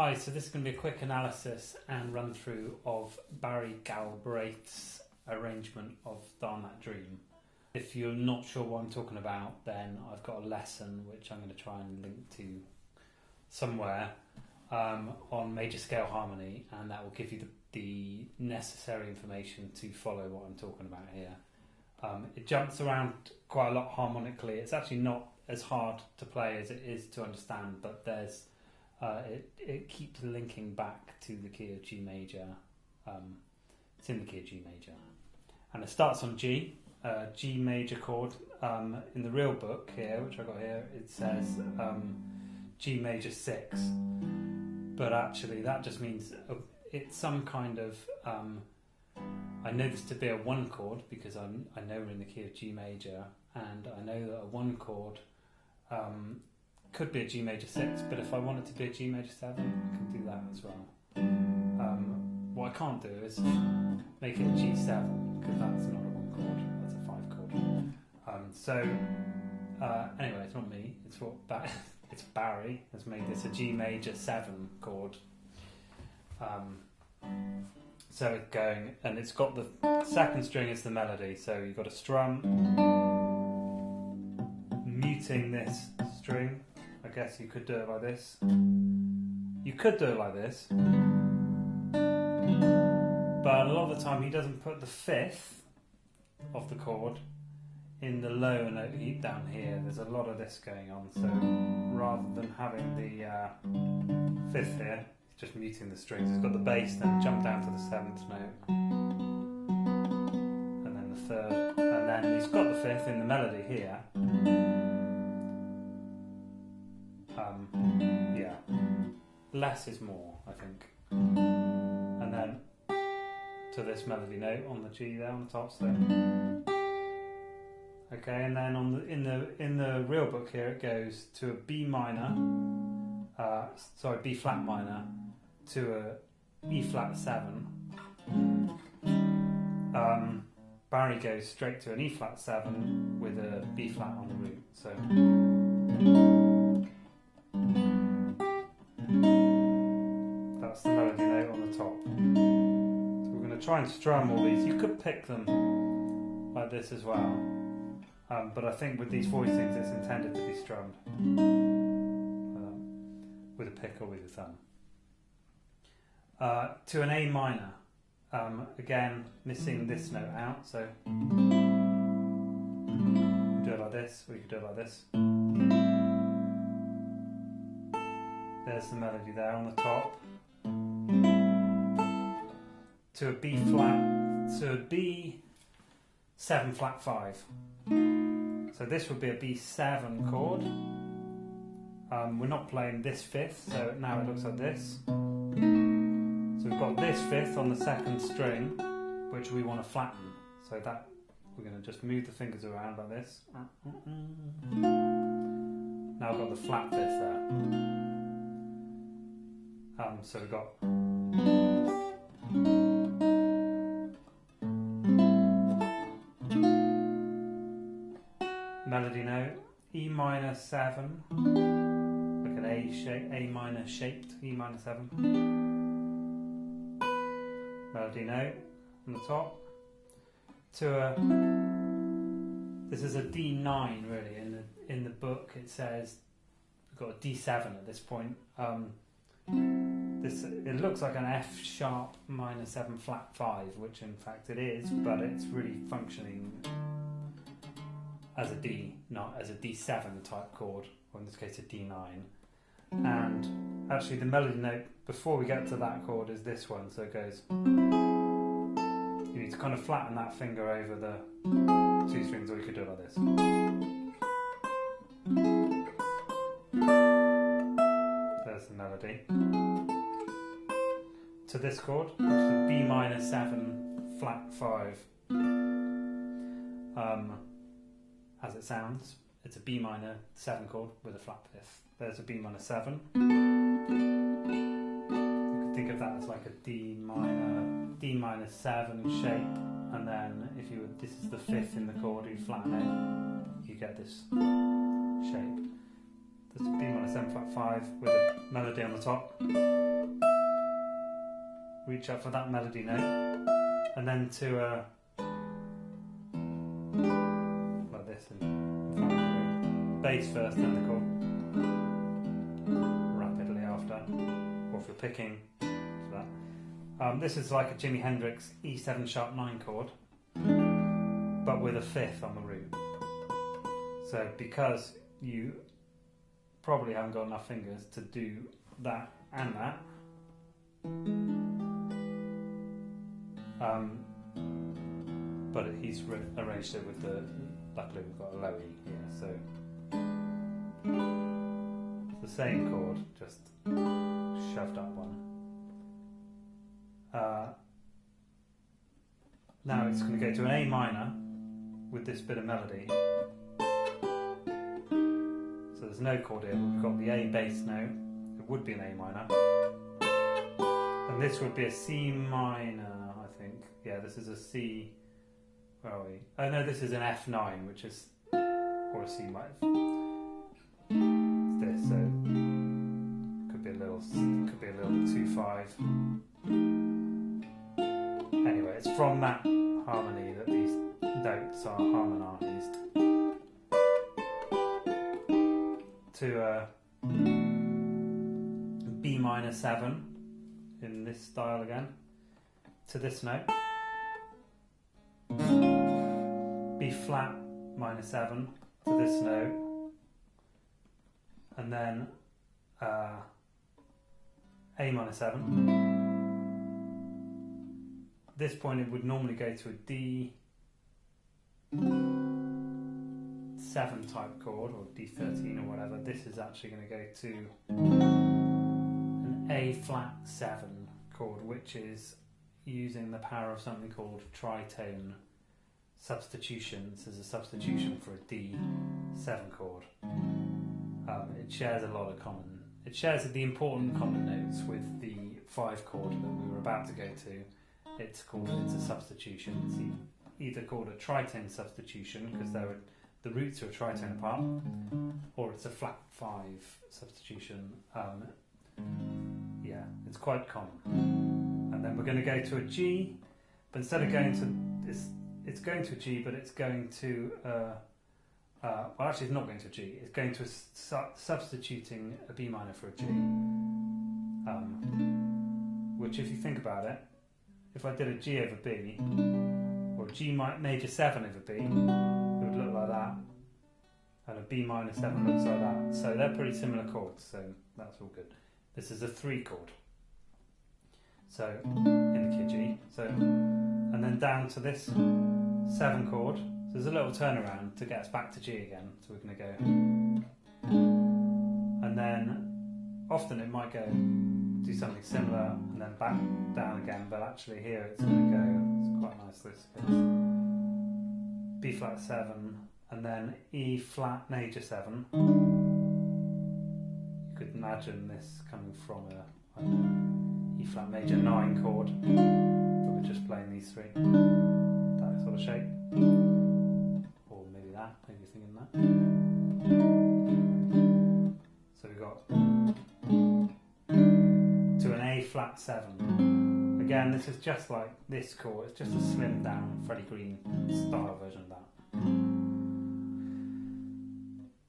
Hi, so this is going to be a quick analysis and run through of Barry Galbraith's arrangement of Darn That Dream. If you're not sure what I'm talking about, then I've got a lesson which I'm going to try and link to somewhere on major scale harmony, and that will give you the necessary information to follow what I'm talking about here. It jumps around quite a lot harmonically. It's actually not as hard to play as it is to understand, but there's it keeps linking back to the key of G major. It's in the key of G major, and it starts on G, G major chord. In the real book here, which I got here, it says G major 6, but actually that just means it's some kind of. I know this to be a 1 chord because I know we're in the key of G major, and I know that a 1 chord could be a G major 6, but if I want it to be a G major 7, I can do that as well. What I can't do is make it a G7, because that's not a 1 chord, that's a 5 chord. Anyway, it's not me, it's what it's Barry has made this a G major 7 chord. So it's going, and it's got the second string as the melody, so you've got a strum, muting this string. I guess you could do it like this. You could do it like this, but a lot of the time he doesn't put the 5th of the chord in the low note down here. There's a lot of this going on, so rather than having the 5th here, he's just muting the strings. He's got the bass, then jump down to the 7th note, and then the 3rd, and then he's got the 5th in the melody here. Yeah, less is more, I think. And then to this melody note on the G there on the top. So okay, and then on the in the real book here it goes to a B minor, B flat minor, to a E flat 7. Barry goes straight to an E flat 7 with a B flat on the root. So. That's the melody note on the top. So we're going to try and strum all these. You could pick them like this as well, but I think with these voicings it's intended to be strummed with a pick or with a thumb. To an A minor, again missing this note out, so do it like this, or you could do it like this. There's the melody there on the top. To a B flat, to a B7 flat 5. So this would be a B7 chord. We're not playing this 5th, so now it looks like this. So we've got this 5th on the 2nd string, which we want to flatten. So that we're going to just move the fingers around like this. Now we've got the flat 5th there. So we've got melody note, E minor 7, like an A shape, A minor shaped, E minor 7. Melody note on the top. To a, this is a D9 really. In the book it says we've got a D7 at this point. It looks like an F sharp minor 7 flat 5, which in fact it is, but it's really functioning as a D, not as a D7 type chord, or in this case a D9. And actually the melody note before we get to that chord is this one, so it goes. You need to kind of flatten that finger over the 2 strings, or you could do it like this. There's the melody. To this chord, which is a B minor 7 flat 5. As it sounds, it's a B minor 7 chord with a flat 5th. There's a B minor 7. You could think of that as like a D minor 7 shape, and then if you would, this is the 5th in the chord, you flatten it, you get this shape. There's a B minor 7 flat 5 with a melody on the top. reach up for that melody note, and then to like this, bass first, then the chord rapidly after, or if you're picking for that. This is like a Jimi Hendrix E7 sharp 9 chord, but with a fifth on the root. So because you probably haven't got enough fingers to do that and that, but he's arranged it with the, luckily we've got a low E here, so it's the same chord, just shoved up one. Now it's going to go to an A minor with this bit of melody. So there's no chord here, but we've got the A bass note. It would be an A minor. And this would be a C minor, I think. Yeah, this is a C. Where are we? Oh no, this is an F9, which is, or a C minor. It's this, so could be a little 2/5. Anyway, it's from that harmony that these notes are harmonised to a B minor 7 in this style again, to this note, B flat minor 7 to this note, and then A minor 7. This point it would normally go to a D7 type chord, or D13 or whatever. This is actually going to go to an A flat 7 chord, which is using the power of something called tritone substitutions as a substitution for a D7 chord. It shares a lot of common. It shares the important common notes with the 5 chord that we were about to go to. It's a substitution. It's either called a tritone substitution because the roots are a tritone apart, or it's a flat 5 substitution. Yeah, it's quite common. And then we're going to go to a G, but instead of going to it's going to a G, but it's going to well, actually, it's not going to a G. It's going to substituting a B minor for a G, which, if you think about it, if I did a G over B, or G major 7 over B, it would look like that, and a B minor 7 looks like that. So they're pretty similar chords, so that's all good. This is a 3 chord, so in the key G. So, and then down to this 7 chord. So there's a little turnaround to get us back to G again. So we're going to go, and then often it might go do something similar and then back down again, but actually here it's going to go, it's quite nice this case, B flat 7 and then E flat major 7. You could imagine this coming from a E flat major 9 chord, but we're just playing these 3, that sort of shape, or maybe that, maybe you're thinking that. So we've got to an A flat 7. Again, this is just like this chord, it's just a slimmed down Freddie Green style version of that.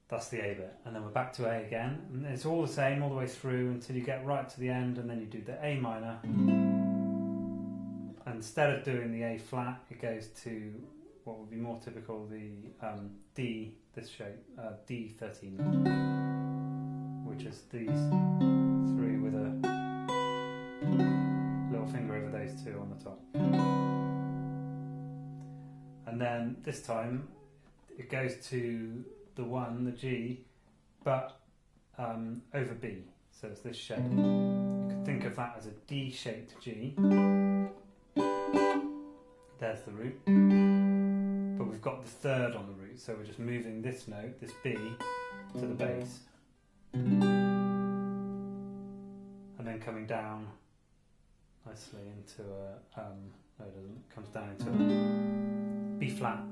That's the A bit, and then we're back to A again, and it's all the same all the way through until you get right to the end, and then you do the A minor, and instead of doing the A flat, it goes to what would be more typical, the D, this shape, D13, which is these 3 with a little finger over those 2 on the top. And then this time it goes to the 1, the G, but over B. So it's this shape. You could think of that as a D-shaped G. There's the root. But we've got the 3rd on the root, so we're just moving this note, this B, to the bass. And then coming down nicely into a, no it doesn't, it comes down into a B flat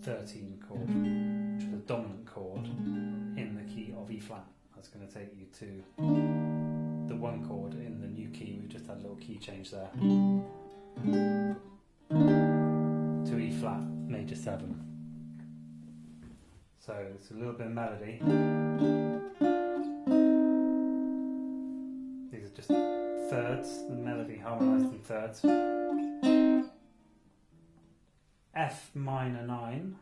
13 chord, which is a dominant chord in the key of E flat. That's going to take you to the 1 chord in the new key. We've just had a little key change there to E flat major 7. So it's a little bit of melody. These are just thirds, the melody harmonised in thirds. F minor 9.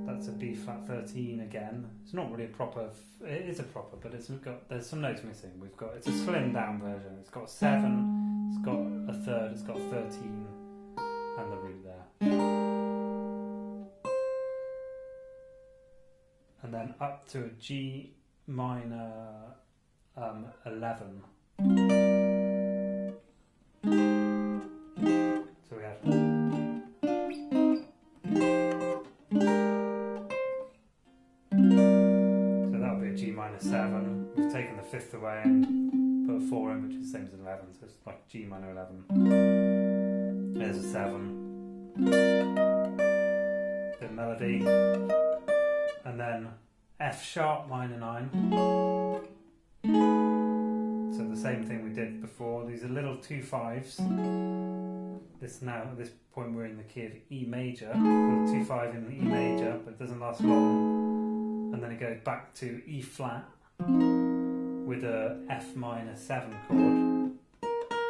That's a B flat 13 again. It's not really a proper, it is a proper, but there's some notes missing. It's a slimmed down version. It's got a 7, it's got a third, it's got a 13, and the root there. And then up to a G minor 11. So we have G minor 7. We've taken the 5th away and put a 4 in, which is the same as an 11, so it's like G minor 11. There's a 7. Bit of melody. And then F sharp minor 9. So the same thing we did before. These are little 2 5s. Now at this point we're in the key of E major. Little 2 5 in E major, but it doesn't last long. And then it goes back to E flat with a F minor 7 chord.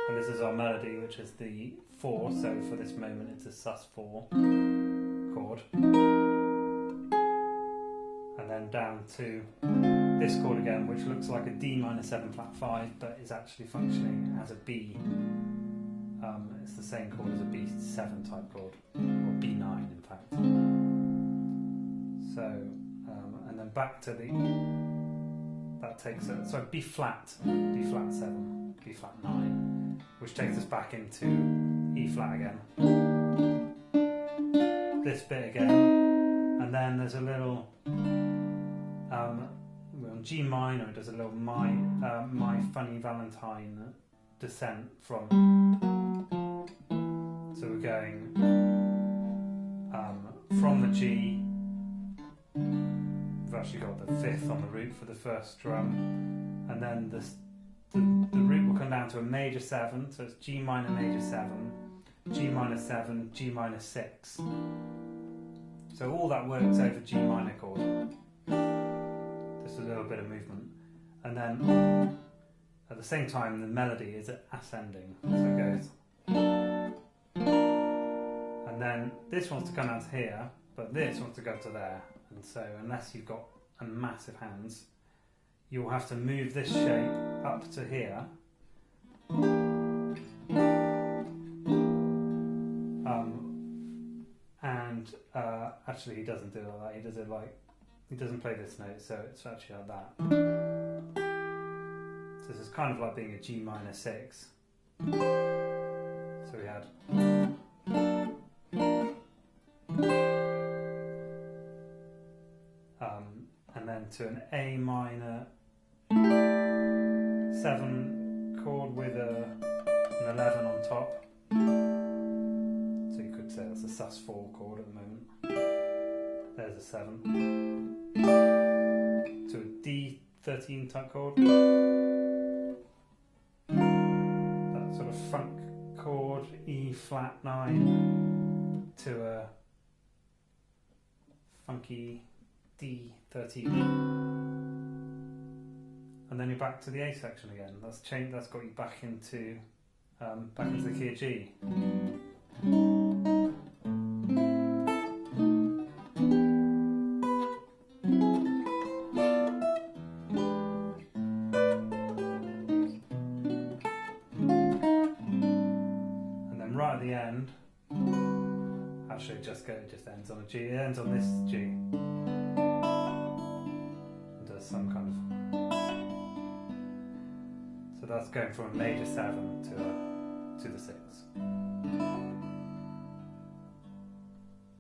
And this is our melody, which is the 4, so for this moment it's a sus4 chord. And then down to this chord again, which looks like a D minor 7 flat 5, but is actually functioning as a B. It's the same chord as a B7 type chord, or B9 in fact. So, and then back to the, that takes us, so B flat 7, B flat 9, which takes us back into E flat again. This bit again, and then there's a little, we're on G minor, it does a little My Funny Valentine descent from, so we're going from the G. We've actually got the 5th on the root for the first drum, and then the root will come down to a major 7, so it's G minor major 7, G minor 7, G minor 6. So all that works over G minor chord. Just a little bit of movement, and then at the same time the melody is ascending, so it goes, and then this wants to come out to here, but this wants to go to there. And so unless you've got a massive hands, you'll have to move this shape up to here. Actually he doesn't do it like that, he does it like, he doesn't play this note, so it's actually like that. So this is kind of like being a G minor 6. So we had, and then to an A minor 7 chord with an 11 on top. So you could say that's a sus4 chord at the moment. There's a 7. To a D13 type chord. That sort of funk chord, E flat 9 to a funky D13, and then you're back to the A section again. That's got you back into the key of G. And then right at the end, actually it just ends on a G. It ends on this G. Some kind of, so that's going from a major 7 to the 6.